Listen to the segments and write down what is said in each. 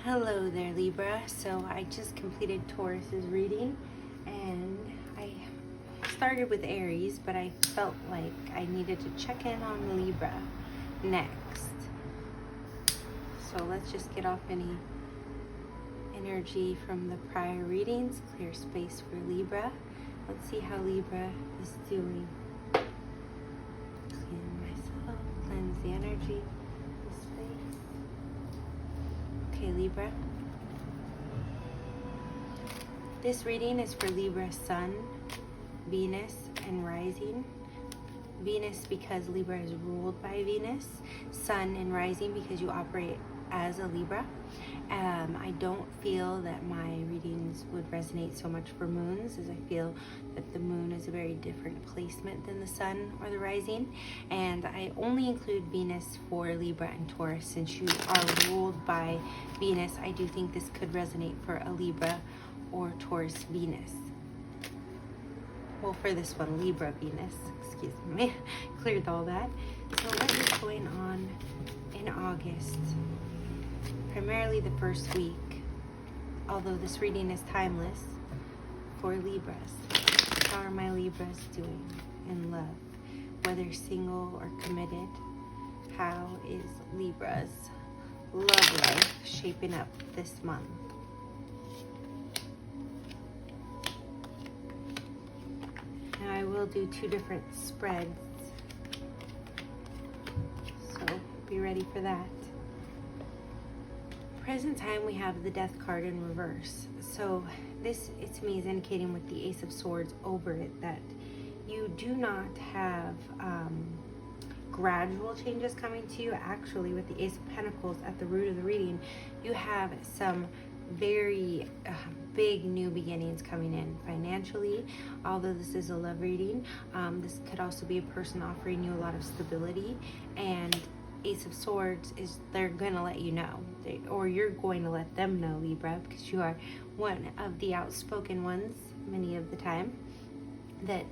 Hello there, Libra. So I just completed Taurus's reading, and I started with Aries, but I felt like I needed to check in on Libra next. So let's just get off any energy from the prior readings, clear space for Libra. Let's see how Libra is doing. Clean myself, cleanse the energy, the space. Okay, Libra. This reading is for Libra Sun, Venus, and Rising. Venus because Libra is ruled by Venus. Sun and Rising because you operate as a Libra. I don't feel that my readings would resonate so much for moons, as I feel that the moon is a very different placement than the sun or the rising. And I only include Venus for Libra and Taurus. Since you are ruled by Venus, I do think this could resonate for a Libra or Taurus Venus. Well, for this one, Libra Venus, excuse me, cleared all that. So what is going on in August? Primarily the first week, although this reading is timeless, for Libras. How are my Libras doing in love? Whether single or committed, how is Libra's love life shaping up this month? Now I will do two different spreads, so be ready for that. Present time, we have the Death card in reverse. So this, to me, is indicating with the Ace of Swords over it that you do not have gradual changes coming to you. Actually, with the Ace of Pentacles at the root of the reading, you have some very big new beginnings coming in financially. Although this is a love reading, this could also be a person offering you a lot of stability. And Ace of Swords is they're going to let you know, or you're going to let them know, Libra, because you are one of the outspoken ones many of the time, that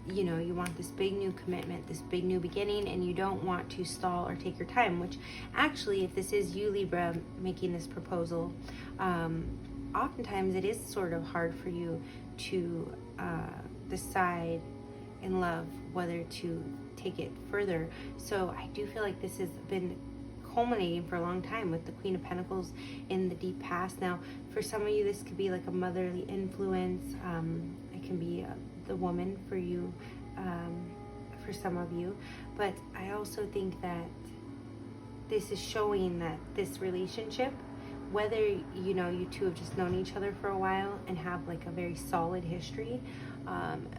you know you want this big new commitment, this big new beginning, and you don't want to stall or take your time. Which actually, if this is you, Libra, making this proposal, oftentimes it is sort of hard for you to decide in love whether to take it further. So I do feel like this has been culminating for a long time with the Queen of Pentacles in the deep past. Now, for some of you, this could be like a motherly influence. It can be the woman for you, for some of you. But I also think that this is showing that this relationship, whether you know you two have just known each other for a while and have like a very solid history,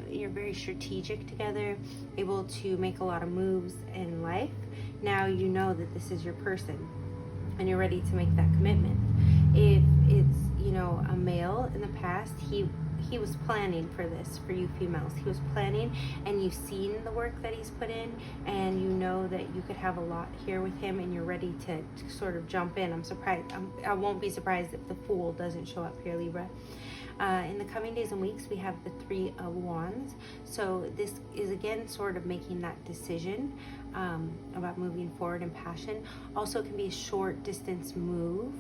you're very strategic together, able to make a lot of moves in life. Now you know that this is your person and you're ready to make that commitment. If it's, you know, a male in the past, he was planning for this. For you females, he was planning, and you've seen the work that he's put in, and you know that you could have a lot here with him, and you're ready to sort of jump in. I'm surprised. I won't be surprised if the Fool doesn't show up here, Libra. In the coming days and weeks, we have the Three of Wands. So this is again sort of making that decision about moving forward in passion. Also, it can be a short distance move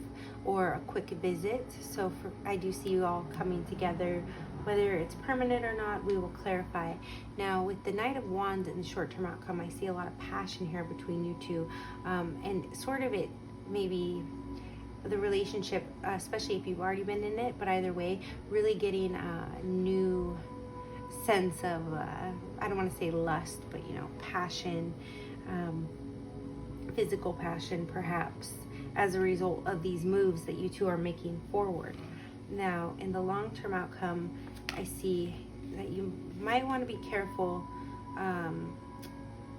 or a quick visit. So I do see you all coming together. Whether it's permanent or not, we will clarify. Now, with the Knight of Wands and the short-term outcome, I see a lot of passion here between you two, and sort of it maybe the relationship, especially if you've already been in it, but either way, really getting a new sense of, I don't want to say lust, but you know, passion, physical passion perhaps, as a result of these moves that you two are making forward. Now, in the long-term outcome, I see that you might want to be careful,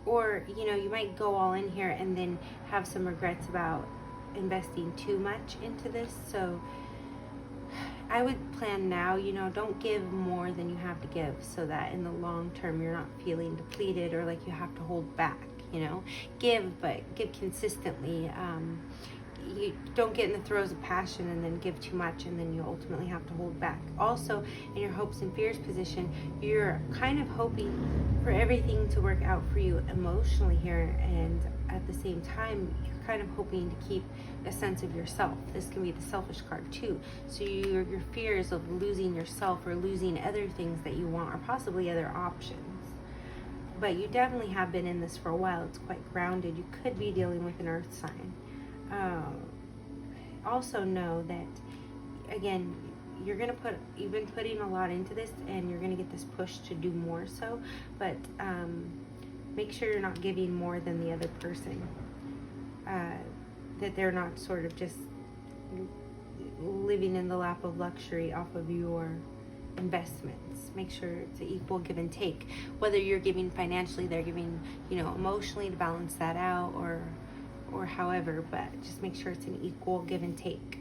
or you know, you might go all in here and then have some regrets about investing too much into this. So I would plan now, you know, don't give more than you have to give, so that in the long term you're not feeling depleted or like you have to hold back. You know, give, but give consistently. you don't get in the throes of passion and then give too much, and then you ultimately have to hold back. Also, in your hopes and fears position, you're kind of hoping for everything to work out for you emotionally here, and at the same time, you're kind of hoping to keep a sense of yourself. This can be the selfish card too. So your fears of losing yourself or losing other things that you want, or possibly other options. But you definitely have been in this for a while. It's quite grounded. You could be dealing with an earth sign. Also know that, again, you've been putting a lot into this, and you're going to get this push to do more so, but make sure you're not giving more than the other person, that they're not sort of just living in the lap of luxury off of your investments. Make sure it's an equal give and take, whether you're giving financially, they're giving, emotionally to balance that out, or however, but just make sure it's an equal give and take,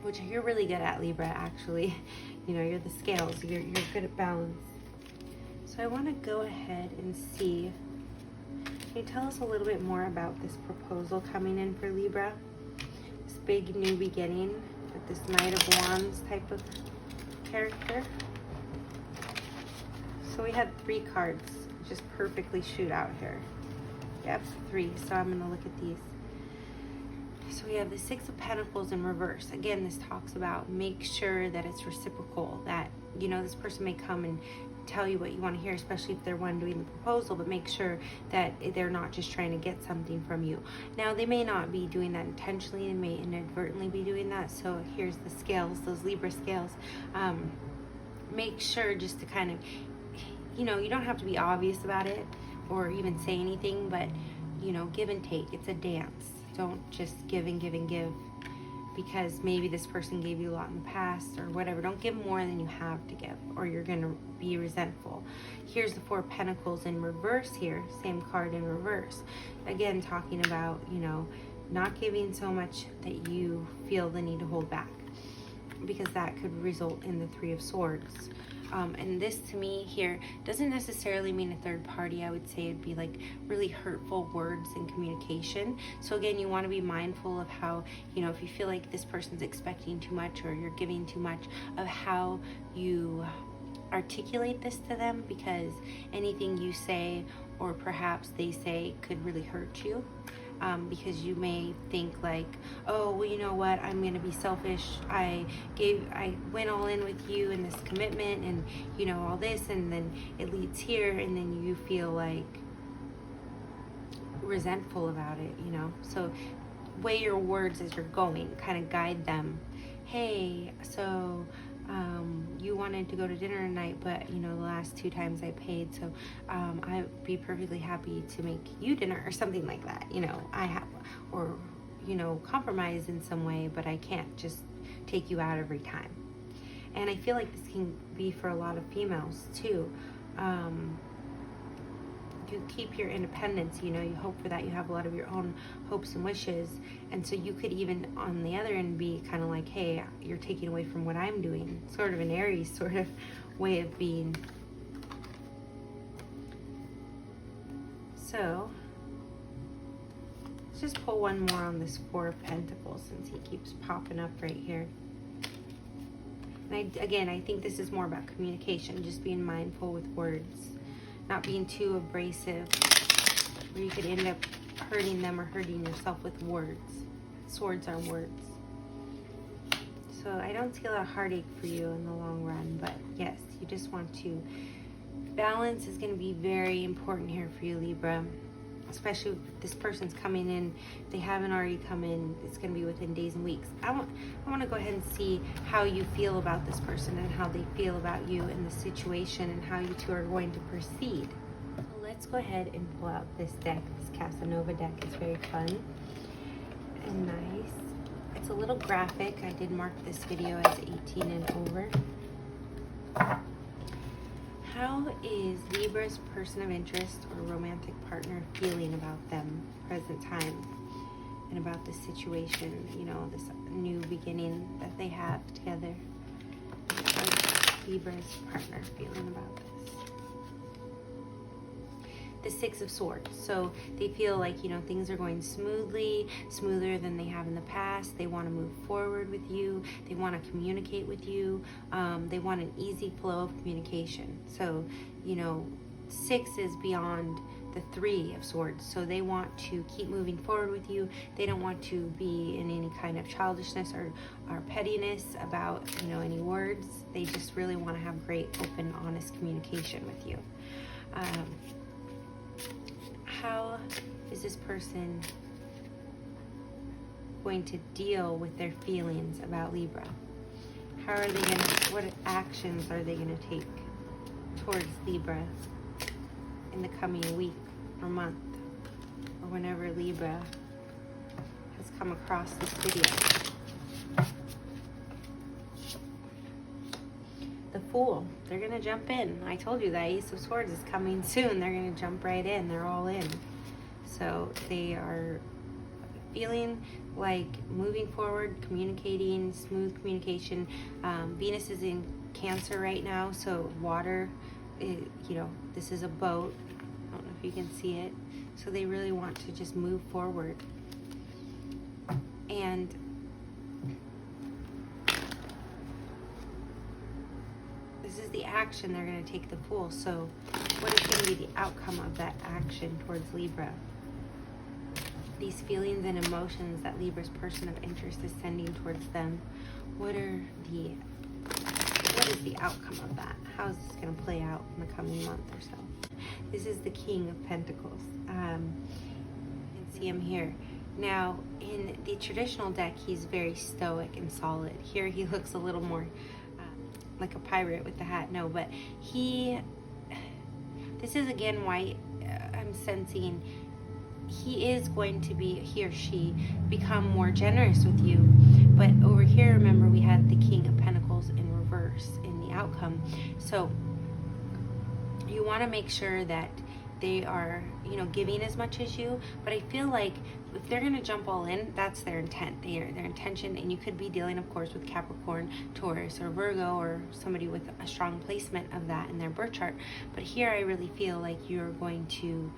which you're really good at, Libra, actually. You're the scales, you're good at balance. So I want to go ahead and see, can you tell us a little bit more about this proposal coming in for Libra, this big new beginning with this Knight of Wands type of character? So we had 3 cards just perfectly shoot out here. Yep, 3. So I'm going to look at these. So we have the 6 of Pentacles in reverse. Again, this talks about make sure that it's reciprocal, that, this person may come and tell you what you want to hear, especially if they're one doing the proposal, but make sure that they're not just trying to get something from you. Now, they may not be doing that intentionally, they may inadvertently be doing that. So here's the scales, those Libra scales. Make sure just to kind of, you don't have to be obvious about it or even say anything, but, give and take. It's a dance. Don't just give and give and give, because maybe this person gave you a lot in the past or whatever. Don't give more than you have to give, or you're going to be resentful. Here's the 4 of Pentacles in reverse here, same card in reverse. Again, talking about, not giving so much that you feel the need to hold back, because that could result in the 3 of Swords. And this to me here doesn't necessarily mean a third party. I would say it'd be like really hurtful words and communication. So again, you want to be mindful of how, if you feel like this person's expecting too much or you're giving too much, of how you articulate this to them, because anything you say or perhaps they say could really hurt you. Because you may think like, oh, well, you know what, I'm going to be selfish. I went all in with you in this commitment and, all this, and then it leads here, and then you feel like resentful about it, So weigh your words as you're going, kind of guide them. Hey, so you wanted to go to dinner tonight, but the last 2 times I paid, so I'd be perfectly happy to make you dinner, or something like that. I have, or compromise in some way, but I can't just take you out every time. And I feel like this can be for a lot of females too. You keep your independence, you hope for that. You have a lot of your own hopes and wishes. And so you could even on the other end be kind of like, hey, you're taking away from what I'm doing. Sort of an Aries sort of way of being. So let's just pull one more on this 4 of Pentacles, since he keeps popping up right here. And I think this is more about communication, just being mindful with words. Not being too abrasive, where you could end up hurting them or hurting yourself with words. Swords are words. So I don't see a lot of heartache for you in the long run, but yes, you just want to. Balance is going to be very important here for you, Libra. Especially if this person's coming in, if they haven't already come in, it's going to be within days and weeks. I want to go ahead and see how you feel about this person and how they feel about you in the situation, and how you two are going to proceed. Let's go ahead and pull out this deck, this Casanova deck. It's very fun and nice. It's a little graphic. I did mark this video as 18 and over. How is Libra's person of interest or romantic partner feeling about them present time, and about this situation, this new beginning that they have together? How is Libra's partner feeling about this? the Six of Swords. So they feel like, you know, things are going smoothly, smoother than they have in the past. They want to move forward with you. They want to communicate with you. They want an easy flow of communication. So, you know, 6 is beyond the 3 of Swords. So they want to keep moving forward with you. They don't want to be in any kind of childishness or pettiness about, you know, any words. They just really want to have great, open, honest communication with you. How is this person going to deal with their feelings about Libra? How are they going to, what actions are they going to take towards Libra in the coming week or month, or whenever Libra has come across this video? The Fool, they're going to jump in. I told you that Ace of Swords is coming soon. They're going to jump right in. They're all in. So they are feeling like moving forward, communicating, smooth communication. Venus is in Cancer right now, so water, you know, this is a boat. I don't know if you can see it. So they really want to just move forward. And this is the action they're going to take, the Fool. So what is going to be the outcome of that action towards Libra? These feelings and emotions that Libra's person of interest is sending towards them, what is the outcome of that? How is this going to play out in the coming month or so? This is the King of Pentacles. You can see him here. Now, in the traditional deck, he's very stoic and solid. Here he looks a little more like a pirate with the hat. No, but this is again why I'm sensing he is going to be, he or she, become more generous with you. But over here, remember, we had the King of Pentacles in reverse in the outcome. So you want to make sure that they are, you know, giving as much as you. But I feel like if they're going to jump all in, that's their intent, their intention. And you could be dealing, of course, with Capricorn, Taurus, or Virgo, or somebody with a strong placement of that in their birth chart. But here I really feel like you're going to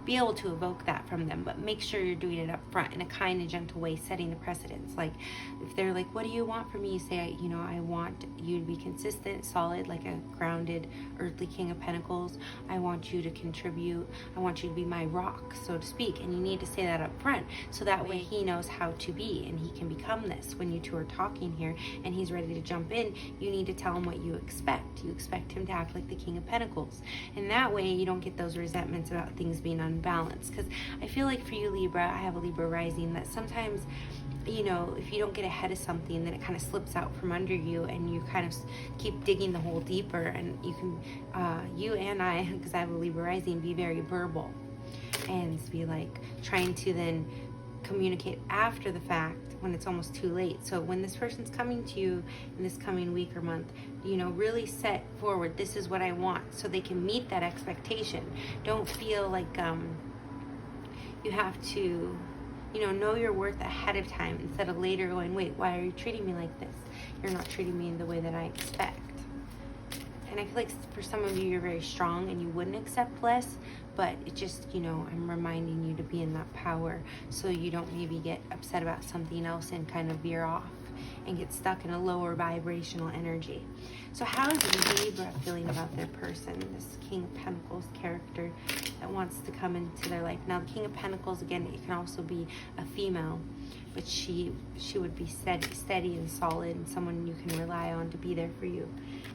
be able to evoke that from them, but make sure you're doing it up front in a kind and gentle way, setting the precedence. Like if they're like, what do you want from me? You say, you know, I want you to be consistent, solid, like a grounded earthly King of Pentacles. I want you to contribute. I want you to be my rock, so to speak. And you need to say that up front, so that way he knows how to be and he can become this. When you two are talking here and he's ready to jump in, you need to tell him what you expect. You expect him to act like the King of Pentacles. And that way you don't get those resentments about things being unbalanced. Because I feel like for you, Libra, I have a Libra rising, that sometimes, you know, if you don't get ahead of something, then it kind of slips out from under you and you kind of keep digging the hole deeper. And you can, you and I, because I have a Libra rising, be very verbal and be like trying to then communicate after the fact when it's almost too late. So when this person's coming to you in this coming week or month, you know, really set forward, this is what I want, so they can meet that expectation. Don't feel like you have to, you know your worth ahead of time instead of later going, wait, why are you treating me like this? You're not treating me the way that I expect. And I feel like for some of you, you're very strong and you wouldn't accept less, but it just, you know, I'm reminding you to be in that power so you don't maybe get upset about something else and kind of veer off and get stuck in a lower vibrational energy. So how is Libra feeling about their person, this King of Pentacles character that wants to come into their life? Now, the King of Pentacles, again, it can also be a female, but she would be steady and solid and someone you can rely on to be there for you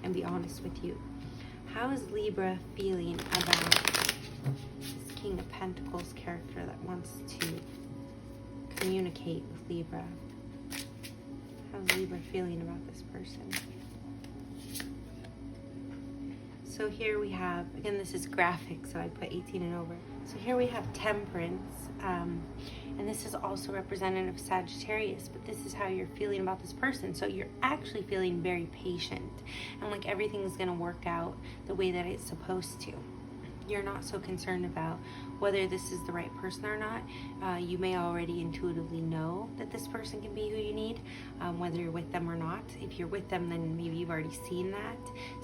and be honest with you. How is Libra feeling about this King of Pentacles character that wants to communicate with Libra? How's Libra feeling about this person? So here we have, again, this is graphic, so I put 18 and over. So here we have Temperance, and this is also representative of Sagittarius, but this is how you're feeling about this person. So you're actually feeling very patient, and like everything's gonna work out the way that it's supposed to. You're not so concerned about whether this is the right person or not. You may already intuitively know that this person can be who you need, whether you're with them or not. If you're with them, then maybe you've already seen that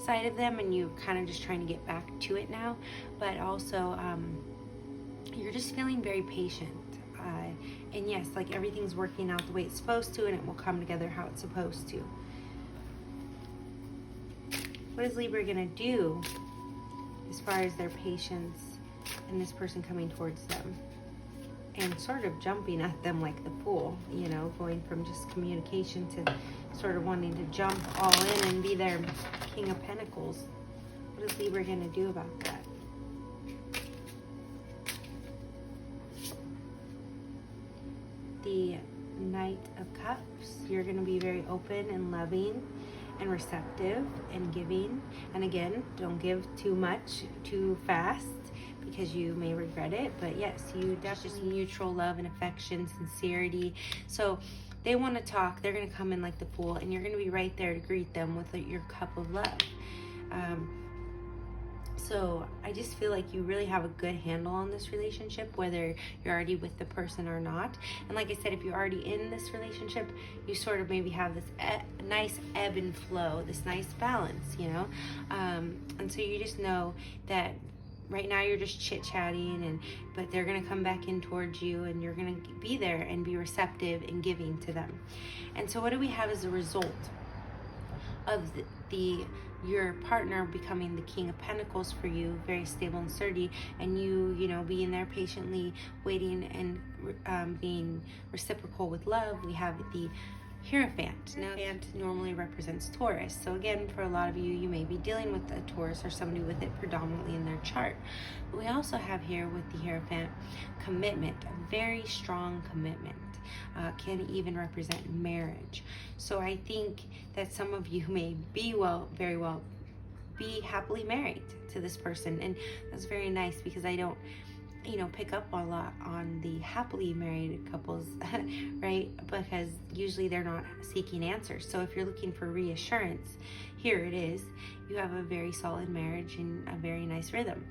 side of them and you're kind of just trying to get back to it now. But also, you're just feeling very patient. And yes, like everything's working out the way it's supposed to, and it will come together how it's supposed to. What is Libra going to do as far as their patience and this person coming towards them? And sort of jumping at them like the Fool, you know, going from just communication to sort of wanting to jump all in and be their King of Pentacles. What is Libra going to do about that? The Knight of Cups. You're going to be very open and loving and receptive and giving. And again, don't give too much too fast, because you may regret it. But yes, you definitely mutual love and affection, sincerity. So they want to talk. They're going to come in like the Fool, and you're going to be right there to greet them with your cup of love. So I just feel like you really have a good handle on this relationship, whether you're already with the person or not. And like I said, if you're already in this relationship, you sort of maybe have this nice ebb and flow, this nice balance, you know. And so you just know that right now you're just chit-chatting, but they're going to come back in towards you, and you're going to be there and be receptive and giving to them. And so what do we have as a result of your partner becoming the King of Pentacles for you, very stable and sturdy, and you know, being there patiently waiting and being reciprocal with love? We have the Hierophant. Now, Hierophant normally represents Taurus. So again, for a lot of you, you may be dealing with a Taurus or somebody with it predominantly in their chart. But we also have here with the Hierophant commitment, a very strong commitment. Can even represent marriage. So I think that some of you may be very well be happily married to this person, and that's very nice, because I don't, you know, pick up a lot on the happily married couples, right? Because usually they're not seeking answers. So if you're looking for reassurance, here it is. You have a very solid marriage and a very nice rhythm.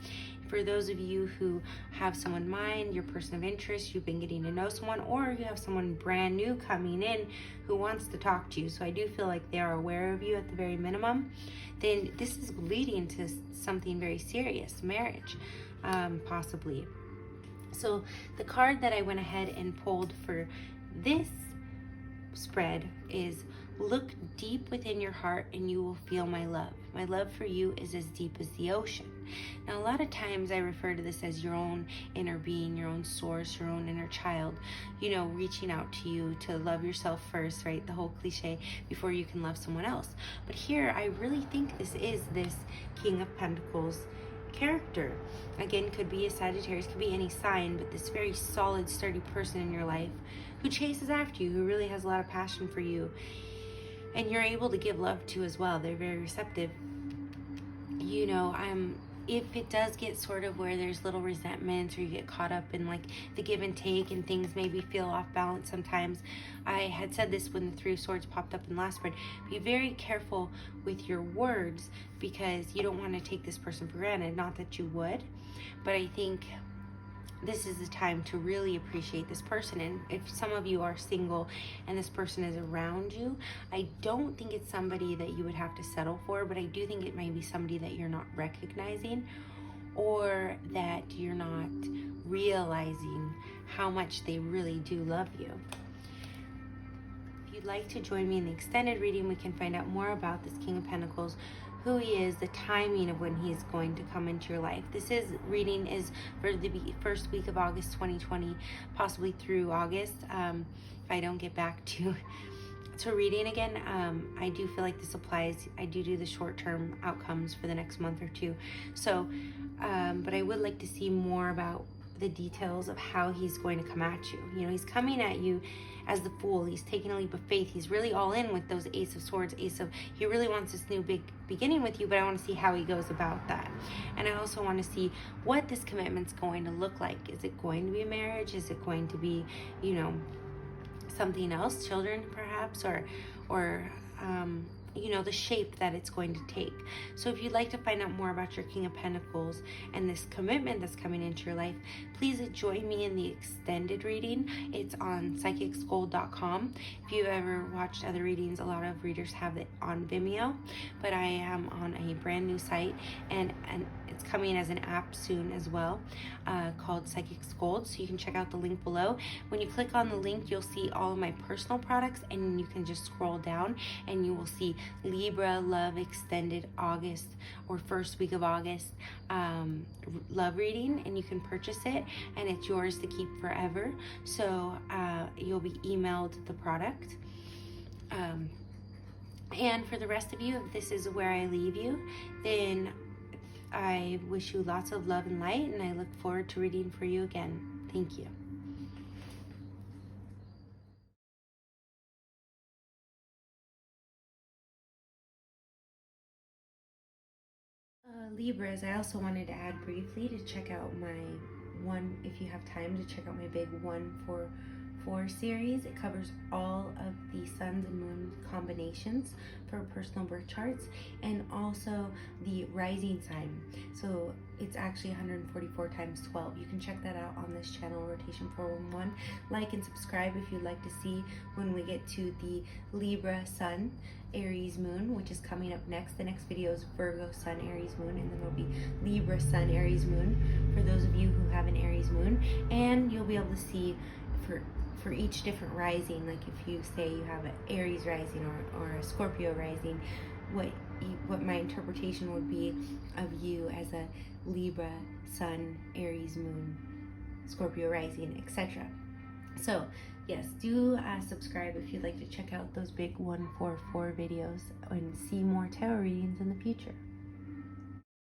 For those of you who have someone in mind, your person of interest, you've been getting to know someone, or you have someone brand new coming in who wants to talk to you, so I do feel like they are aware of you at the very minimum, then this is leading to something very serious, marriage, possibly. So the card that I went ahead and pulled for this spread is look deep within your heart and you will feel my love. My love for you is as deep as the ocean. Now, a lot of times I refer to this as your own inner being, your own source, your own inner child, you know, reaching out to you to love yourself first, right? The whole cliche, before you can love someone else. But here, I really think this is this King of Pentacles character. Again, could be a Sagittarius, could be any sign, but this very solid, sturdy person in your life who chases after you, who really has a lot of passion for you, and you're able to give love to as well. They're very receptive. You know, if it does get sort of where there's little resentments, or you get caught up in like the give and take and things maybe feel off balance sometimes, I had said this when the Three of Swords popped up in the last spread, be very careful with your words, because you don't want to take this person for granted. Not that you would, but I think this is the time to really appreciate this person. And if some of you are single and this person is around you, I don't think it's somebody that you would have to settle for, but I do think it might be somebody that you're not recognizing, or that you're not realizing how much they really do love you. If you'd like to join me in the extended reading, we can find out more about this King of Pentacles, who he is, the timing of when he's going to come into your life. This reading is for the first week of August 2020, possibly through August. If I don't get back to reading again, I do feel like this applies. I do the short-term outcomes for the next month or two. So, but I would like to see more about the details of how he's going to come at you. You know, he's coming at you as the Fool. He's taking a leap of faith. He's really all in with those Ace of Swords, he really wants this new big beginning with you, but I want to see how he goes about that. And I also want to see what this commitment's going to look like. Is it going to be a marriage? Is it going to be, you know, something else, children perhaps, or you know, the shape that it's going to take. So if you'd like to find out more about your King of Pentacles and this commitment that's coming into your life, please join me in the extended reading. It's on psychicsgold.com. If you've ever watched other readings, a lot of readers have it on Vimeo, but I am on a brand new site, and it's coming as an app soon as well, called Psychics Gold. So you can check out the link below. When you click on the link, you'll see all of my personal products, and you can just scroll down and you will see Libra Love Extended August or first week of August love reading, and you can purchase it and it's yours to keep forever. So you'll be emailed the product. And for the rest of you, if this is where I leave you, then I wish you lots of love and light, and I look forward to reading for you again. Thank you. Libras, I also wanted to add briefly to check out my if you have time to check out my big 144 series. It covers all of the suns and moon combinations for personal birth charts, and also the rising sign. So it's actually 144 times 12. You can check that out on this channel, Rotation 411. Like and subscribe if you'd like to see when we get to the Libra Sun, Aries Moon, which is coming up next. The next video is Virgo Sun, Aries Moon, and then there'll be Libra Sun, Aries Moon for those of you who have an Aries Moon. And you'll be able to see for each different rising, like if you say you have an Aries rising or a Scorpio rising, what my interpretation would be of you as a Libra Sun, Aries Moon, Scorpio rising, etc. So yes, do subscribe if you'd like to check out those big 144 videos and see more tarot readings in the future.